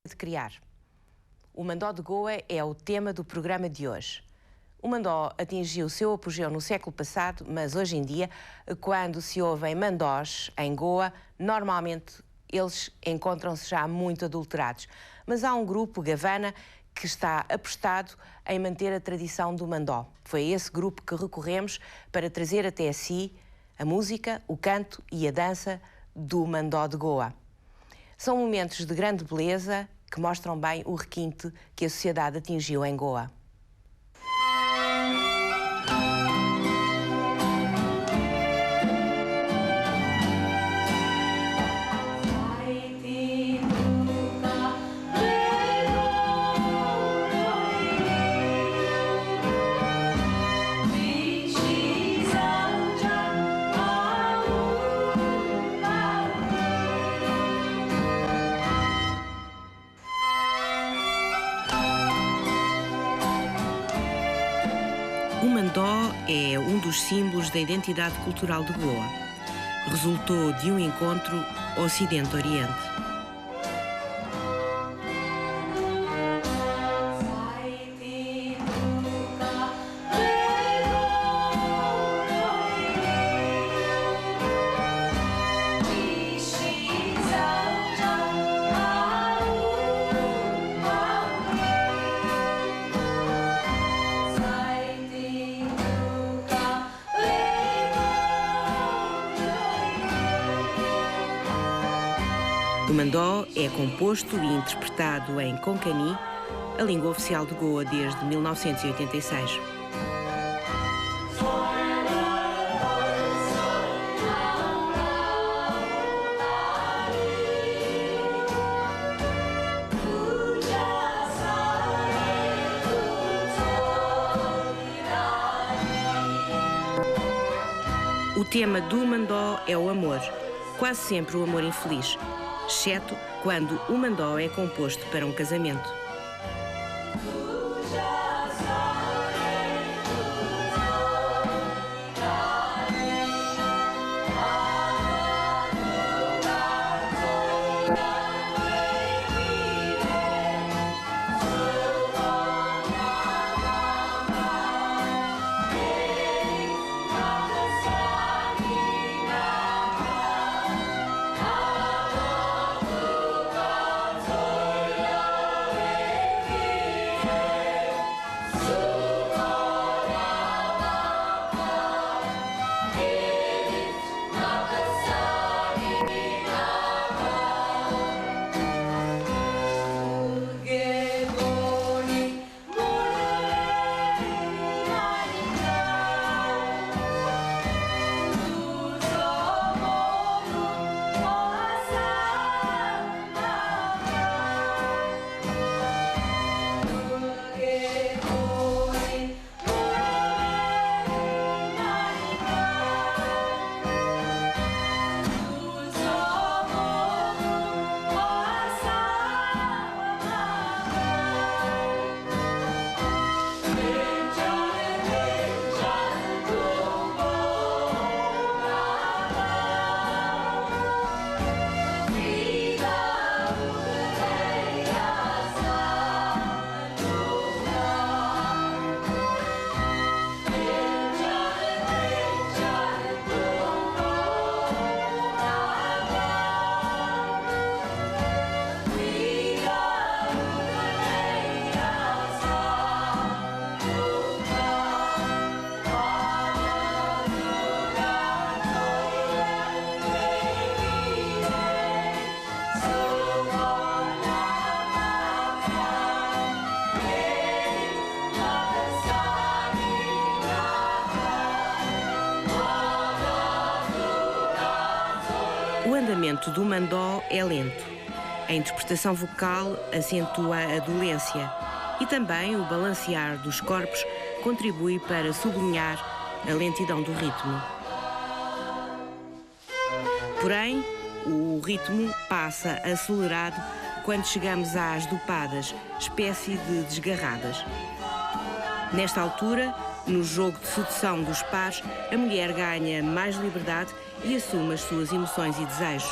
de criar. O Mandó de Goa é o tema do programa de hoje. O mandó atingiu o seu apogeu no século passado, mas hoje em dia, quando se ouvem mandós em Goa, normalmente eles encontram-se já muito adulterados. Mas há um grupo, Gavana, que está apostado em manter a tradição do mandó. Foi a esse grupo que recorremos para trazer até si a música, o canto e a dança do Mandó de Goa. São momentos de grande beleza que mostram bem o requinte que a sociedade atingiu em Goa. O mandó é um dos símbolos da identidade cultural de Goa. Resultou de um encontro Ocidente-Oriente. O mandó é composto e interpretado em Konkani, a língua oficial de Goa desde 1986. O tema do mandó é o amor, quase sempre o amor infeliz, exceto quando o mandó é composto para um casamento. O andamento do mandó é lento. A interpretação vocal acentua a dolência e também o balancear dos corpos contribui para sublinhar a lentidão do ritmo. Porém, o ritmo passa acelerado quando chegamos às dopadas, espécie de desgarradas. Nesta altura, no jogo de sedução dos pares, a mulher ganha mais liberdade e assume as suas emoções e desejos.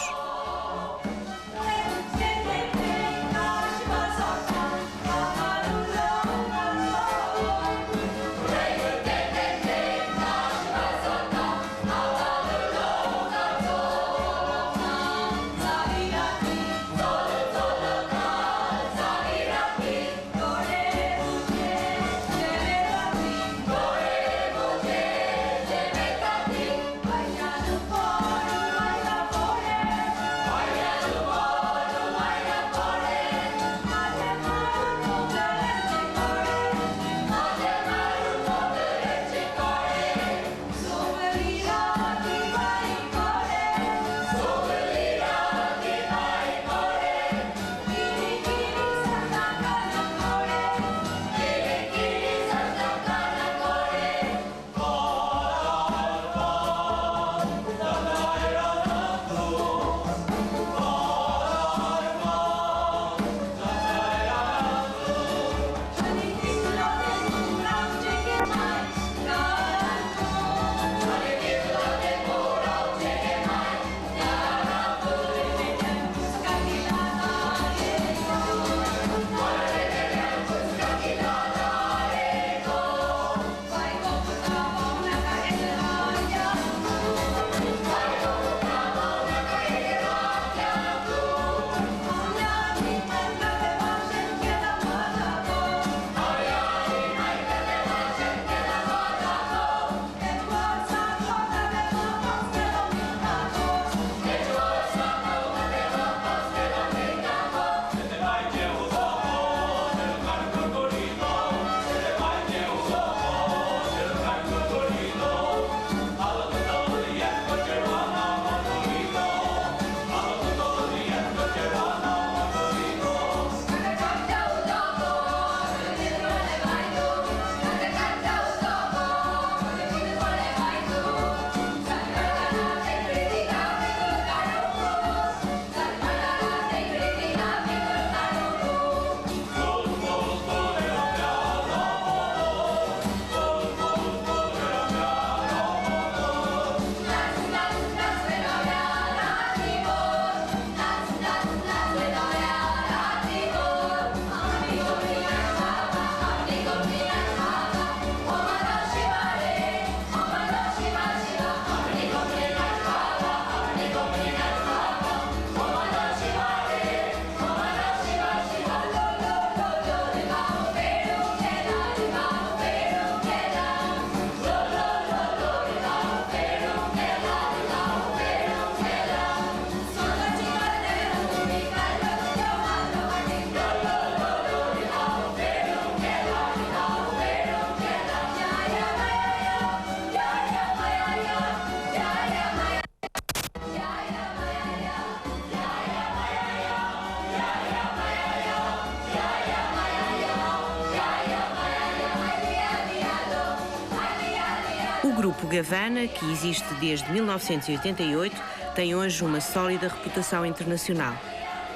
grupo Gavana, que existe desde 1988, tem hoje uma sólida reputação internacional.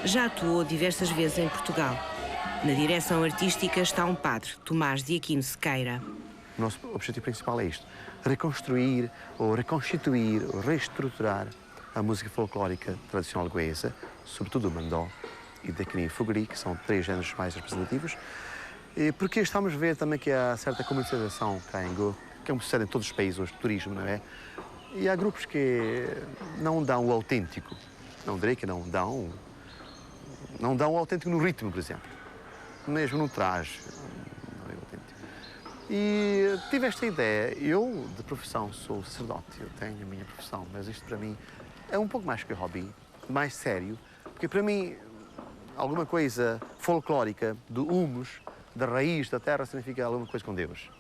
Já atuou diversas vezes em Portugal. Na direção artística está um padre, Tomás de Aquino Sequeira. O nosso objetivo principal é isto: reconstruir, ou reconstituir, ou reestruturar a música folclórica tradicional goesa, sobretudo o mandó e Dekni e Foguri, que são 3 géneros mais representativos, e porque estamos a ver também que há certa comercialização cá em Goa, que é um sucesso em todos os países hoje, turismo, não é? E há grupos que não dão o autêntico, não direi que não dão o autêntico no ritmo, por exemplo, mesmo no traje, não é autêntico. E tive esta ideia. Eu, de profissão, sou sacerdote, eu tenho a minha profissão, mas isto para mim é um pouco mais que hobby, mais sério, porque para mim alguma coisa folclórica do humus, da raiz da terra, significa alguma coisa com Deus,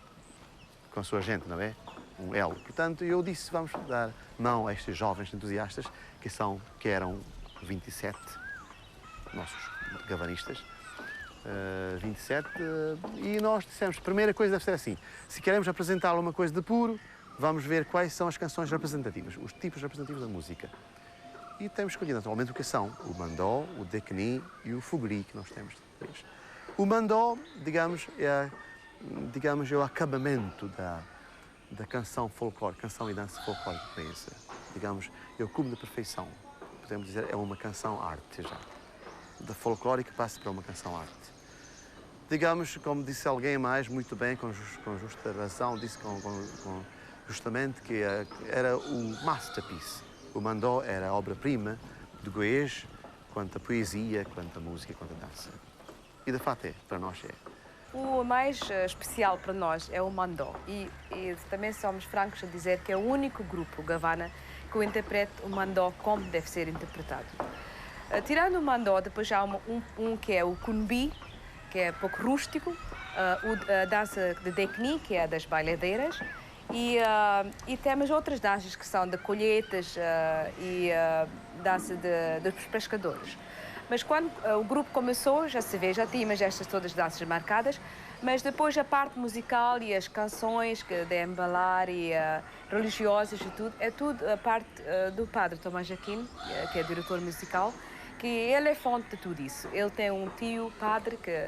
com a sua gente, não é? Um elo. Portanto, eu disse, vamos dar mão a estes jovens entusiastas, que eram 27, nossos gavanistas, 27, e nós dissemos, a primeira coisa deve ser assim: se queremos apresentar alguma coisa de puro, vamos ver quais são as canções representativas, os tipos representativos da música. E temos escolhido naturalmente o que são o mandó, o dekni e o foguri, que nós temos 3. O mandó, digamos, é o acabamento da canção folclórica, canção e dança folclórica goesa. Digamos, é o cume da perfeição. Podemos dizer, é uma canção-arte já. Da folclórica passa para uma canção-arte. Digamos, como disse alguém mais, muito bem, com justa razão, disse justamente que era o masterpiece. O mandó era a obra-prima do goês, quanto a poesia, quanto a música, quanto a dança. E de fato é, para nós é. O mais especial para nós é o mandó. E também somos francos a dizer que é o único grupo, Gavana, que interpreta o mandó como deve ser interpretado. Tirando o mandó, depois há um que é o kunbi, que é pouco rústico, a dança de dekni, que é a das bailadeiras, e temos outras danças que são de colheitas e dança dos pescadores. Mas quando o grupo começou, já se vê, já tínhamos estas todas danças marcadas, mas depois a parte musical e as canções de embalar e religiosas e tudo, é tudo a parte do padre Tomás de Aquino, que é diretor musical, que ele é fonte de tudo isso. Ele tem um tio padre que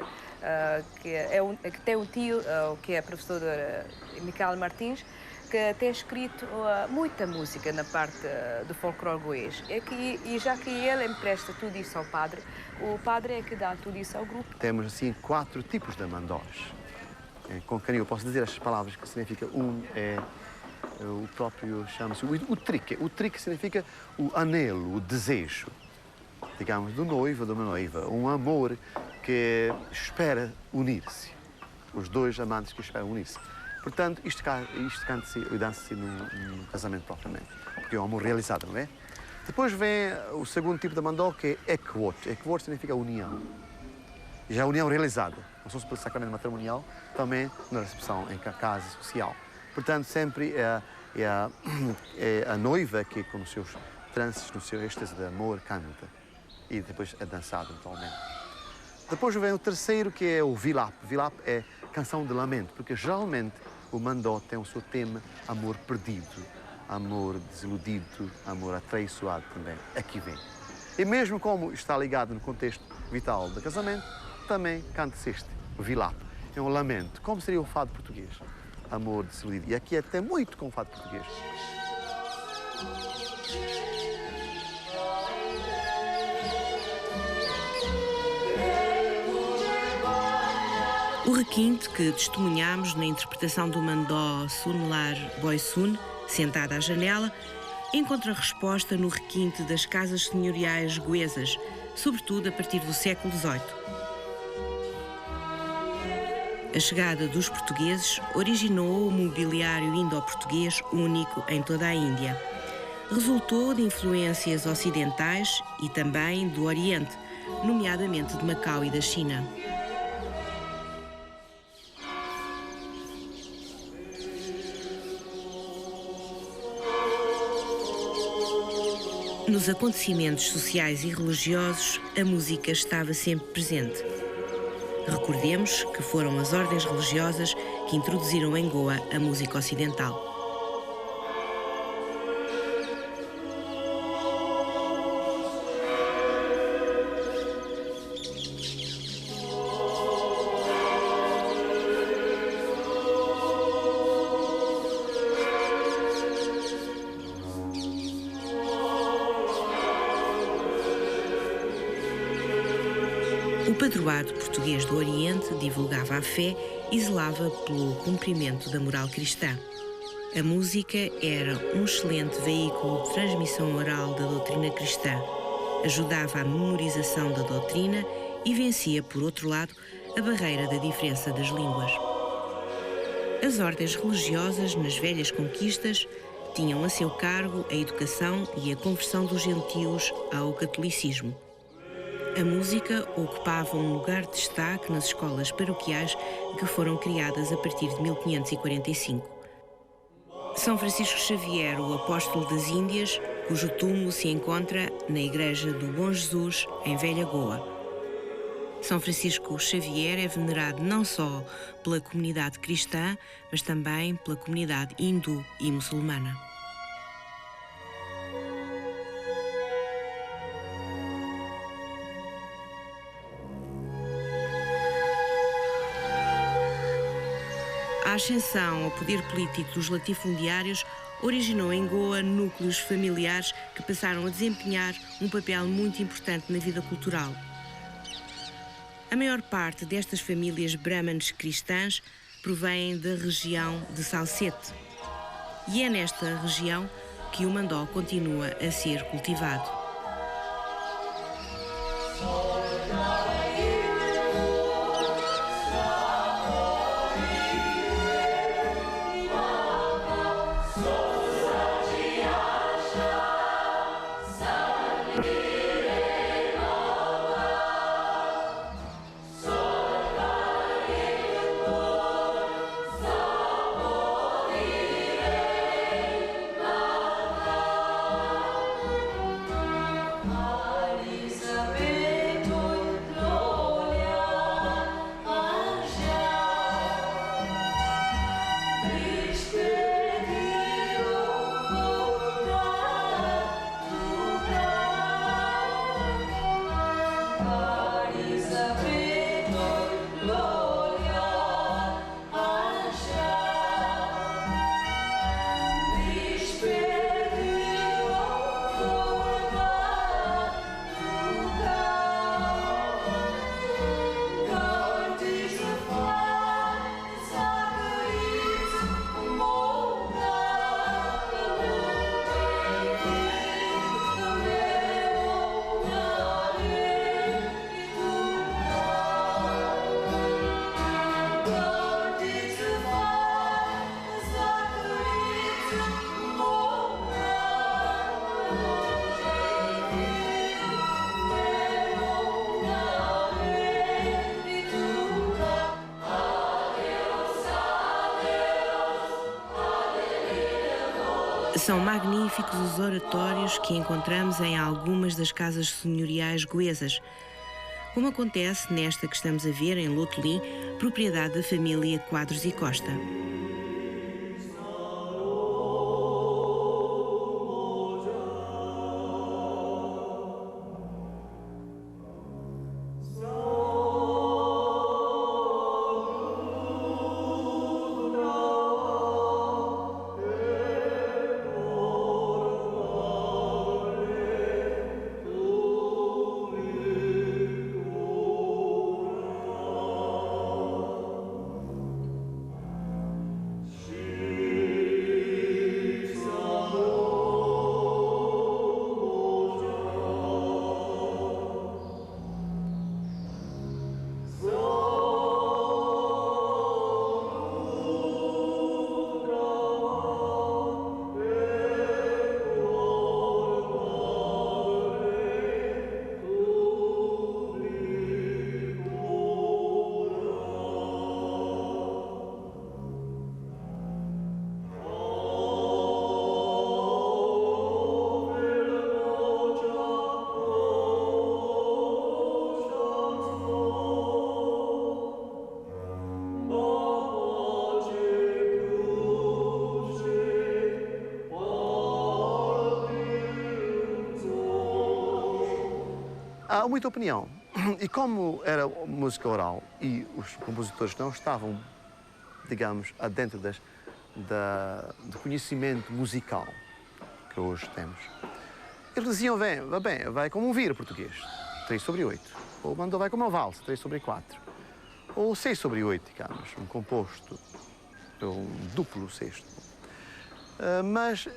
tem um tio que é professor Micael Martins, que tem escrito muita música na parte do folclore goês. E já que ele empresta tudo isso ao padre, o padre é que dá tudo isso ao grupo. Temos assim 4 tipos de mandós. Com carinho eu posso dizer as palavras que significa o próprio chama-se o trique. O trique significa o anelo, o desejo, digamos, do noivo ou de uma noiva, um amor que espera unir-se, os dois amantes que esperam unir-se. Portanto, isto canta-se e dança-se no casamento propriamente, porque é um amor realizado, não é? Depois vem o segundo tipo de mandó, que é ekvot. Ekvot significa união. Já a união realizada, não só pelo sacramento matrimonial, também na recepção em casa social. Portanto, sempre é a noiva que, com os seus trances, no seu êxtase de amor, canta. E depois é dançado, naturalmente. Depois vem o terceiro, que é o vilap. Vilap é canção de lamento, porque geralmente o mandó tem o seu tema amor perdido, amor desiludido, amor atraiçoado também. Aqui vem. E mesmo como está ligado no contexto vital do casamento, também canta-se este, o vilap. É um lamento. Como seria o fado português? Amor desiludido. E aqui é até muito com o fado português. O requinte que testemunhámos na interpretação do mandó Sunlar Boisun, sentada à janela, encontra resposta no requinte das casas senhoriais goesas, sobretudo a partir do século XVIII. A chegada dos portugueses originou o mobiliário indo-português único em toda a Índia. Resultou de influências ocidentais e também do Oriente, nomeadamente de Macau e da China. Nos acontecimentos sociais e religiosos, a música estava sempre presente. Recordemos que foram as ordens religiosas que introduziram em Goa a música ocidental. padroado português do Oriente divulgava a fé e zelava pelo cumprimento da moral cristã. A música era um excelente veículo de transmissão oral da doutrina cristã, ajudava à memorização da doutrina e vencia, por outro lado, a barreira da diferença das línguas. As ordens religiosas, nas velhas conquistas, tinham a seu cargo a educação e a conversão dos gentios ao catolicismo. A música ocupava um lugar de destaque nas escolas paroquiais que foram criadas a partir de 1545. São Francisco Xavier, o apóstolo das Índias, cujo túmulo se encontra na Igreja do Bom Jesus, em Velha Goa. São Francisco Xavier é venerado não só pela comunidade cristã, mas também pela comunidade hindu e muçulmana. A ascensão ao poder político dos latifundiários originou em Goa núcleos familiares que passaram a desempenhar um papel muito importante na vida cultural. A maior parte destas famílias brahmanes cristãs provém da região de Salsete. E é nesta região que o mandó continua a ser cultivado. São magníficos os oratórios que encontramos em algumas das casas senhoriais goesas, como acontece nesta que estamos a ver em Loteli, propriedade da família Quadros e Costa. Há muita opinião. E como era música oral e os compositores não estavam, digamos, adentro do conhecimento musical que hoje temos, eles diziam, vai como um vírus português. 3/8. Ou o mandó vai como uma valsa, 3/4. Ou 6/8, digamos, um composto, um duplo sexto. Mas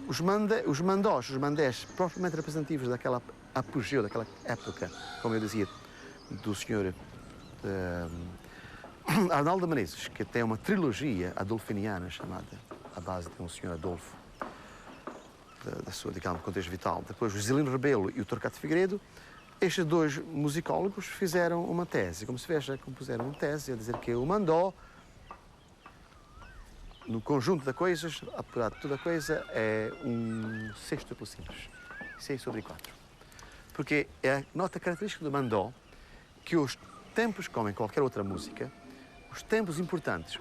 os mandés propriamente representativos daquela apogeu, daquela época, como eu dizia, do senhor Arnaldo Menezes, que tem uma trilogia adolfiniana chamada, à base de um senhor Adolfo, da sua, digamos, contexto vital. Depois o Zilino Rebelo e o Torquato Figueiredo, estes dois musicólogos fizeram uma tese, como se veja, compuseram uma tese a dizer que o mandó, no conjunto de coisas, apurado de toda a coisa, é um sextuplo simples, 6/4. Porque é a nota característica do mandó que os tempos, como em qualquer outra música, os tempos importantes,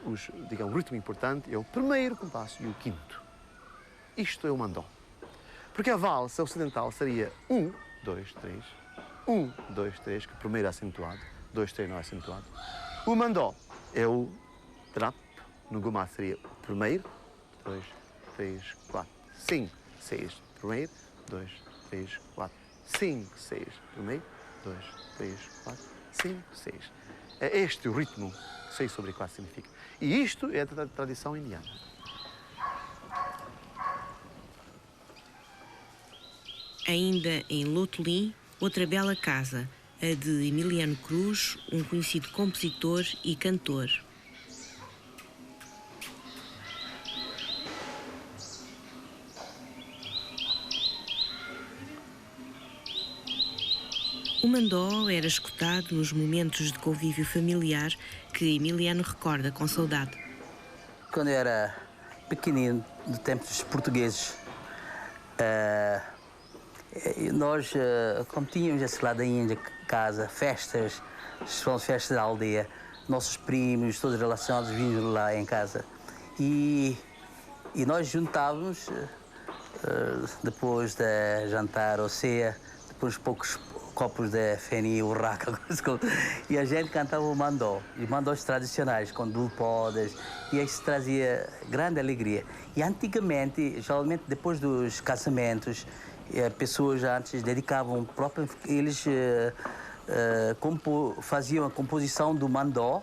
digamos, o ritmo importante é o primeiro compasso e o quinto. Isto é o mandó. Porque a valsa ocidental seria 1, 2, 3, 1, 2, 3, que o primeiro é acentuado, 2, 3 não é acentuado. O mandó é o trap, no gomar seria o primeiro, 2, 3, 4, 5, 6, primeiro, 2, 3, 4, 5, 6, primeiro, 2, 3, 4, 5, 6. É este o ritmo que 6/4 significa. E isto é da tradição indiana. Ainda em Lotelim, outra bela casa, a de Emiliano Cruz, um conhecido compositor e cantor. O mandó era escutado nos momentos de convívio familiar que Emiliano recorda com saudade. Quando eu era pequenino, do tempo dos portugueses, nós, como tínhamos esse ladainho de casa, festas, são festas da aldeia, nossos primos, todos relacionados, vinham lá em casa. E nós juntávamos, depois de jantar ou ceia, depois poucos copos de feni, urraca, e a gente cantava o mandó, os mandós tradicionais, com dulpodas, e isso trazia grande alegria. E antigamente, geralmente depois dos casamentos, pessoas antes dedicavam próprio, eles faziam a composição do mandó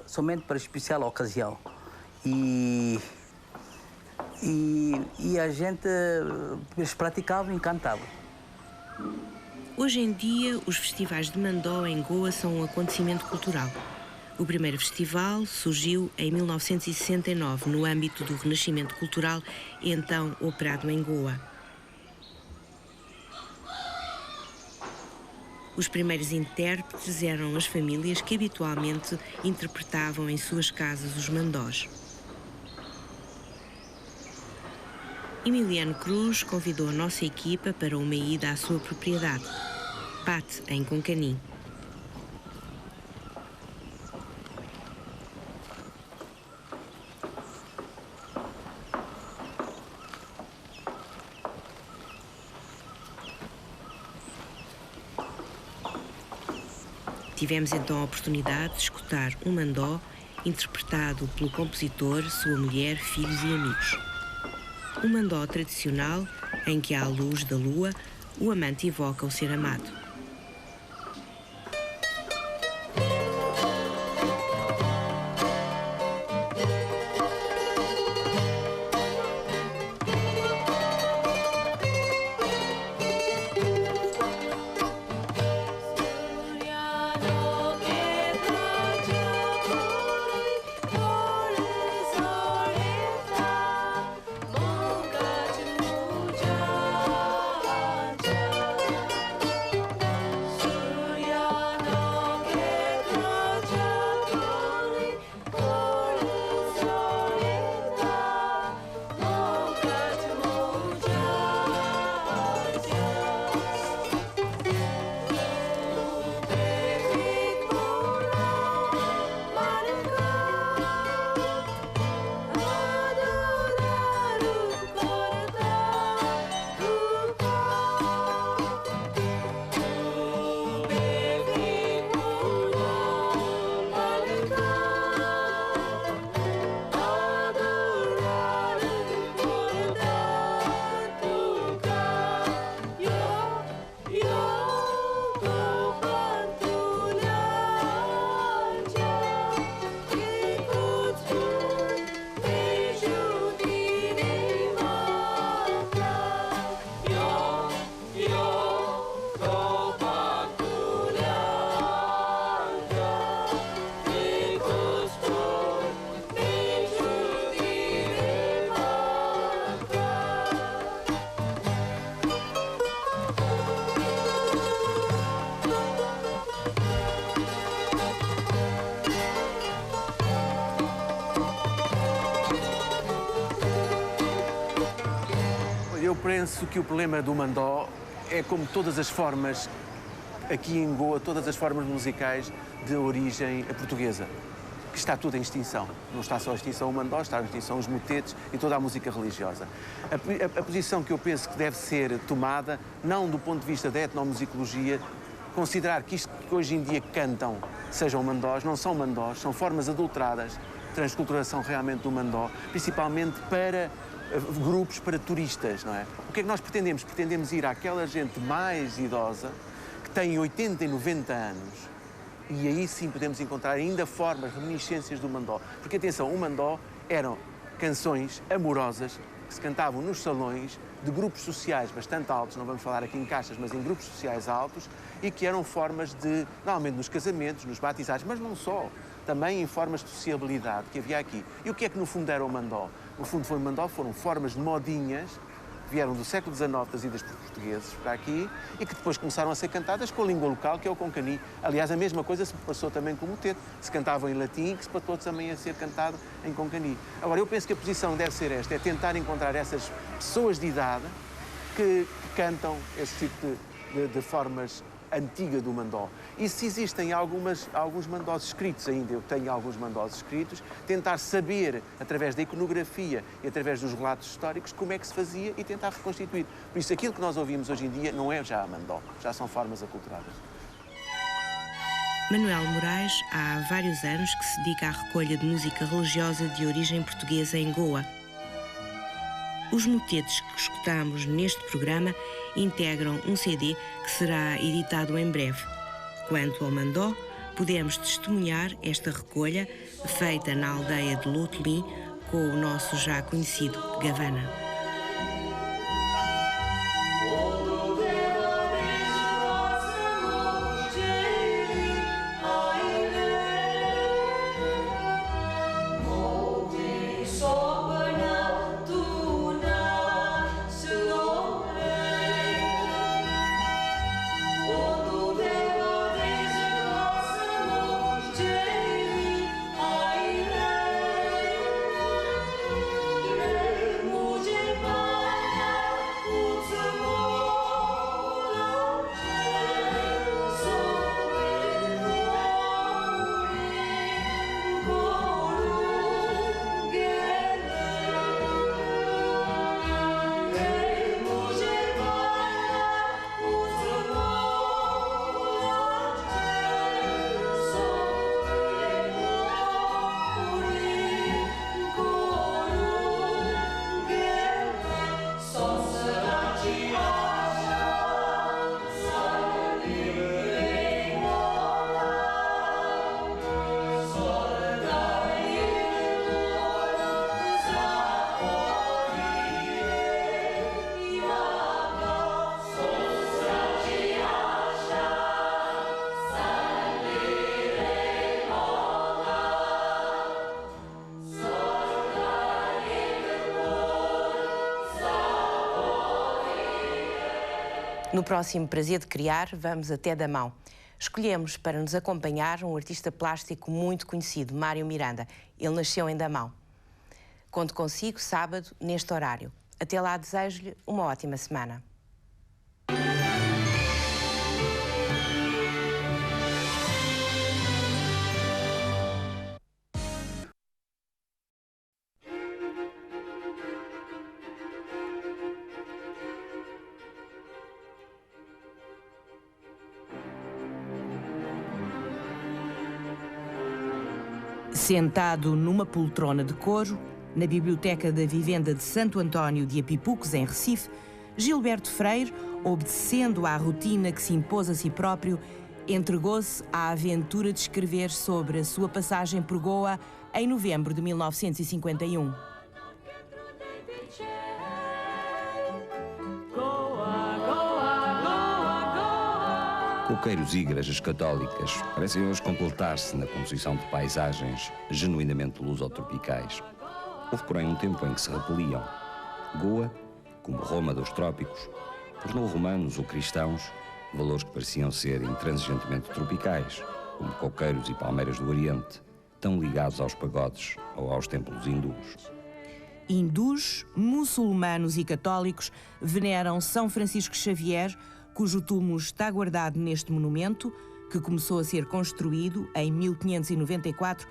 somente para especial ocasião. E a gente, eles praticavam e cantavam. Hoje em dia, os festivais de mandó em Goa são um acontecimento cultural. O primeiro festival surgiu em 1969, no âmbito do Renascimento Cultural, então operado em Goa. Os primeiros intérpretes eram as famílias que habitualmente interpretavam em suas casas os mandós. Emiliano Cruz convidou a nossa equipa para uma ida à sua propriedade, Pate, em Concanim. Tivemos então a oportunidade de escutar um mandó interpretado pelo compositor, sua mulher, filhos e amigos. Um mandó tradicional em que, à luz da lua, o amante evoca o ser amado. penso que o problema do mandó é como todas as formas, aqui em Goa, todas as formas musicais de origem portuguesa, que está tudo em extinção. Não está só em extinção o mandó, está em extinção os motetes e toda a música religiosa. A posição que eu penso que deve ser tomada, não do ponto de vista da etnomusicologia, considerar que isto que hoje em dia cantam, sejam mandós, não são mandós, são formas adulteradas, transculturação realmente do mandó, principalmente para grupos, para turistas, não é? O que é que nós pretendemos? Pretendemos ir àquela gente mais idosa, que tem 80 e 90 anos, e aí sim podemos encontrar ainda formas, reminiscências do mandó. Porque, atenção, o mandó eram canções amorosas que se cantavam nos salões de grupos sociais bastante altos, não vamos falar aqui em caixas, mas em grupos sociais altos, e que eram formas de, normalmente nos casamentos, nos batizados, mas não só, também em formas de sociabilidade que havia aqui. E o que é que no fundo era o mandó? No fundo foi o mandó, foram formas de modinhas que vieram do século XIX das idas por portugueses para aqui e que depois começaram a ser cantadas com a língua local, que é o concani. Aliás, a mesma coisa se passou também com o motete. Se cantavam em latim, que se passou também a ser cantado em concani. Agora, eu penso que a posição deve ser esta, é tentar encontrar essas pessoas de idade que cantam esse tipo de formas antiga do mandó. E se existem alguns mandós escritos ainda, eu tenho alguns mandós escritos, tentar saber, através da iconografia e através dos relatos históricos, como é que se fazia e tentar reconstituir. Por isso, aquilo que nós ouvimos hoje em dia não é já mandó, já são formas aculturadas. Manuel Moraes há vários anos que se dedica à recolha de música religiosa de origem portuguesa em Goa. Os motetes que escutamos neste programa integram um CD que será editado em breve. Quanto ao mandó, podemos testemunhar esta recolha feita na aldeia de Lotlin com o nosso já conhecido Gavana. No próximo Prazer de Criar, vamos até Damão. Escolhemos para nos acompanhar um artista plástico muito conhecido, Mário Miranda. Ele nasceu em Damão. Conto consigo sábado, neste horário. Até lá, desejo-lhe uma ótima semana. Sentado numa poltrona de couro, na biblioteca da vivenda de Santo António de Apipucos, em Recife, Gilberto Freire, obedecendo à rotina que se impôs a si próprio, entregou-se à aventura de escrever sobre a sua passagem por Goa em novembro de 1951. Coqueiros e igrejas católicas parecem hoje completar-se na composição de paisagens genuinamente lusotropicais. Houve, porém, um tempo em que se repeliam. Goa, como Roma dos trópicos, tornou romanos ou cristãos valores que pareciam ser intransigentemente tropicais, como coqueiros e palmeiras do Oriente, tão ligados aos pagodes ou aos templos hindus. Hindus, muçulmanos e católicos veneram São Francisco Xavier, cujo túmulo está guardado neste monumento, que começou a ser construído em 1594,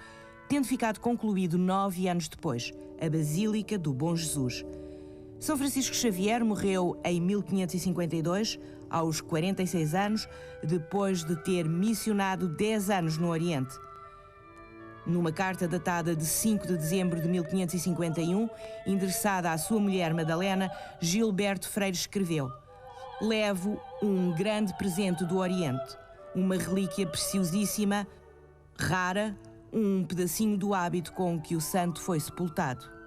tendo ficado concluído 9 anos depois, a Basílica do Bom Jesus. São Francisco Xavier morreu em 1552, aos 46 anos, depois de ter missionado 10 anos no Oriente. Numa carta datada de 5 de dezembro de 1551, endereçada à sua mulher Madalena, Gilberto Freire escreveu: "Levo um grande presente do Oriente, uma relíquia preciosíssima, rara, um pedacinho do hábito com que o santo foi sepultado.